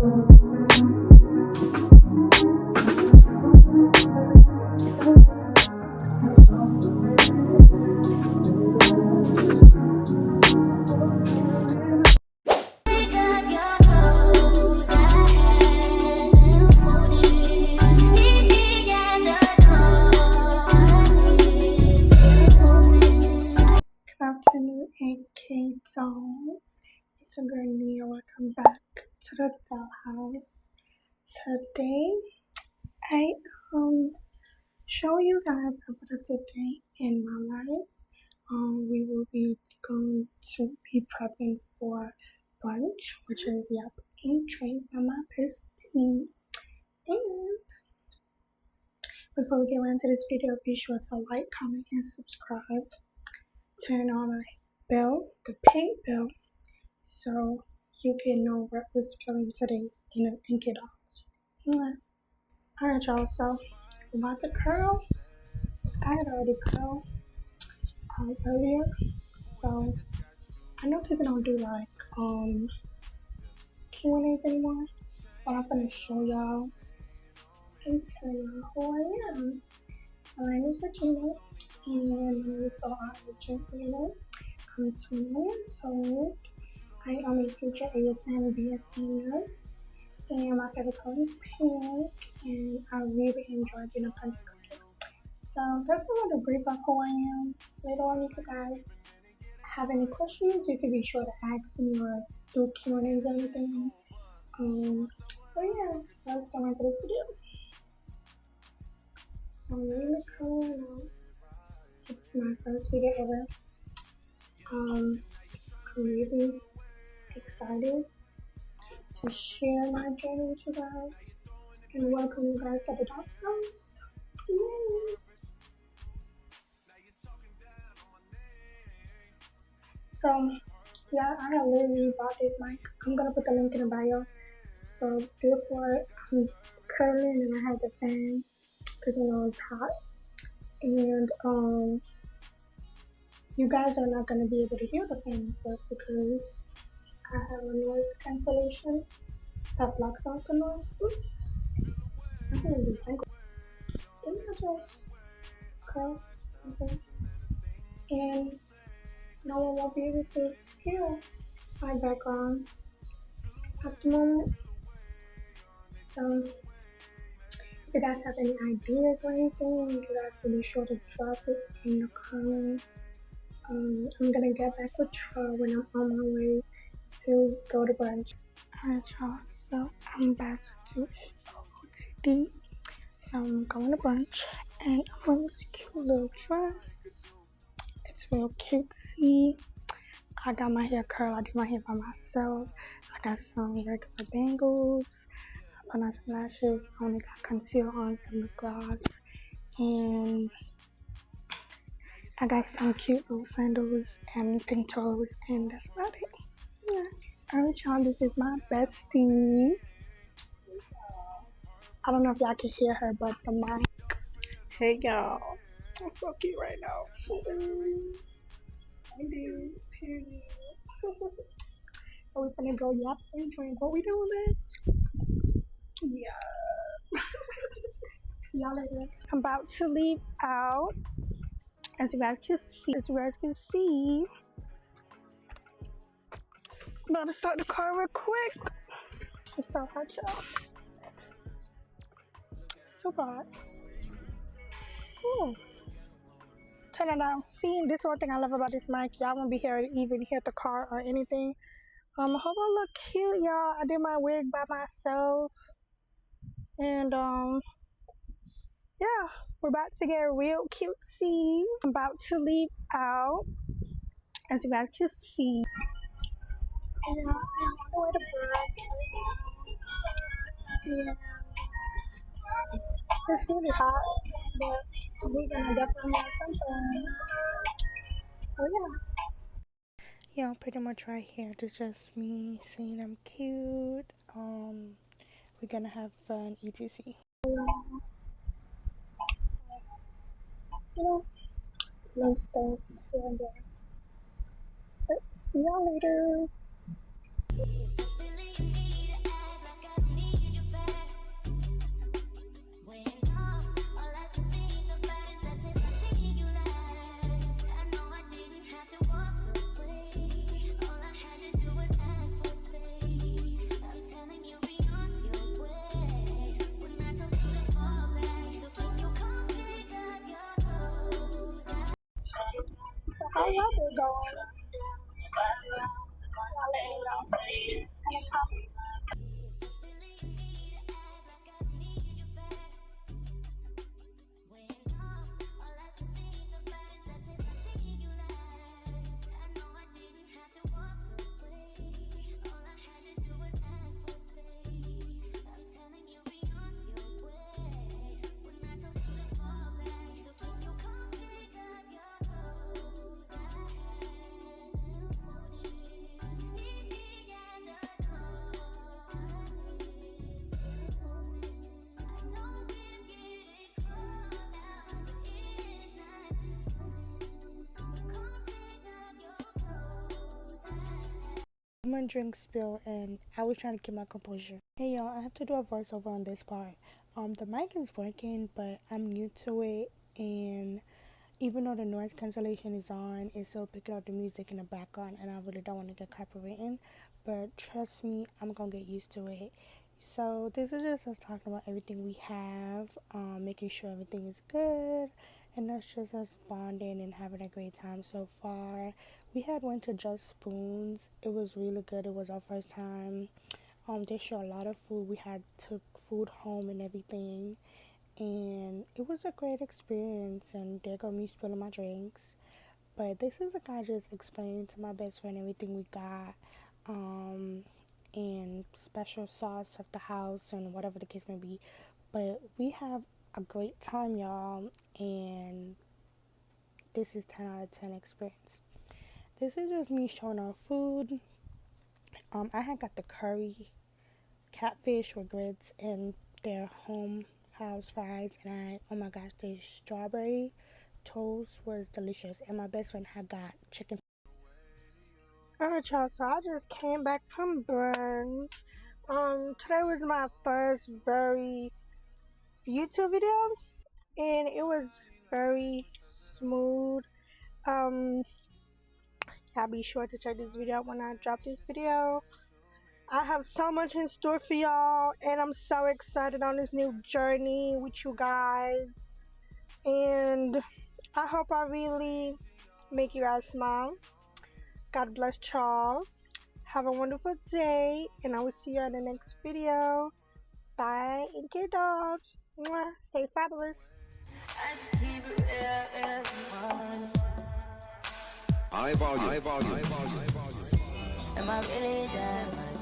NKdolls. It's a girl Nia. Welcome back to the Dollhouse. Today I show you guys a productive day in my life. We will be going to be prepping for brunch, which is entering by my bestie. And before we get right into this video, be sure to like, comment, and subscribe. Turn on my bell, the pink bell, so you can know what we're spilling today in the NKdolls. Alright, y'all, so I'm about to curl. I had already curled earlier, so I know people don't do like Q&As anymore, but I'm gonna show y'all and tell y'all who I am. So my name is Regina, and my name is Regina. I'm 21 years old. I am a future ASM BSc nurse, and my favorite color is pink, and I really enjoy being a content creator. So that's a little brief of who I am. Later on, if you guys have any questions, you can be sure to ask me or do Q&As or anything. So let's get into this video. So I'm in the color now. It's my first video ever. I'm really excited to share my journey with you guys and welcome you guys to the Dollhouse. Yay! So I have literally bought this mic. I'm gonna put the link in the bio. So therefore I'm curling and I have the fan because you know it's hot. And you guys are not gonna be able to hear the fan and stuff because I have a noise cancellation that blocks out the noise. Oops. I think it's entangled. Didn't I just curl something? And no one will be able to hear my background at the moment. So if you guys have any ideas or anything, you guys can be sure to drop it in the comments. I'm gonna get back with y'all when I'm on my way to go to brunch. Alright y'all, so I'm about to do a OOTD. So I'm going to brunch and I'm wearing this cute little dress. It's real cutesy. I got my hair curled. I did my hair by myself. I got some regular bangles. I put on some lashes. I only got concealer on, some lip gloss. And I got some cute little sandals and pink toes. And that's about it. Yeah. Alright y'all, this is my bestie. I don't know if y'all can hear her, but the mic. Hey y'all, I'm so cute right now. I do, period. Are we gonna go yap and drink? What we doing, man? Yeah. See y'all later. I'm about to leave out. As you guys can see, I'm about to start the car real quick. It's so hot, y'all. So hot. Ooh. Turn it down. See, this is one thing I love about this mic. Y'all won't be here to even hear the car or anything. I hope I look cute, y'all. I did my wig by myself. And yeah, we're about to get real cutesy. I'm about to leave out, as you guys can see. So yeah, I'm on the way to brunch. Yeah. It's really hot, but we're gonna definitely have some fun. So yeah, pretty much right here. It's just me saying I'm cute. We're gonna have fun, etc. You know, no stuff here and there. But see y'all later. My drink spilled and I was trying to keep my composure. Hey y'all, I have to do a voiceover on this part. The mic is working, but I'm new to it, and even though the noise cancellation is on, it's still picking up the music in the background, and I really don't want to get copywritten. But trust me, I'm gonna get used to it. So this is just us talking about everything we have, making sure everything is good, and that's just us bonding and having a great time so far. We had went to Just Spoons. It was really good. It was our first time. They show a lot of food. We had took food home and everything, and it was a great experience. And there go me spilling my drinks. But this is a guy just explaining to my best friend everything we got, and special sauce of the house and whatever the case may be. But we have a great time, y'all, and this is 10 out of 10 experience. This is just me showing off food. I had got the curry catfish with grits and their home house fries, and oh my gosh, the strawberry toast was delicious, and my best friend had got chicken. Alright y'all, so I just came back from brunch. Today was my first very YouTube video, and it was very smooth. Y'all be sure to check this video out when I drop this video. I have so much in store for y'all, and I'm so excited on this new journey with you guys, and I hope I really make you guys smile. God bless y'all. Have a wonderful day, and I will see you in the next video. Bye, NKdolls. Mwah. Stay fabulous. High volume. Am I really that much?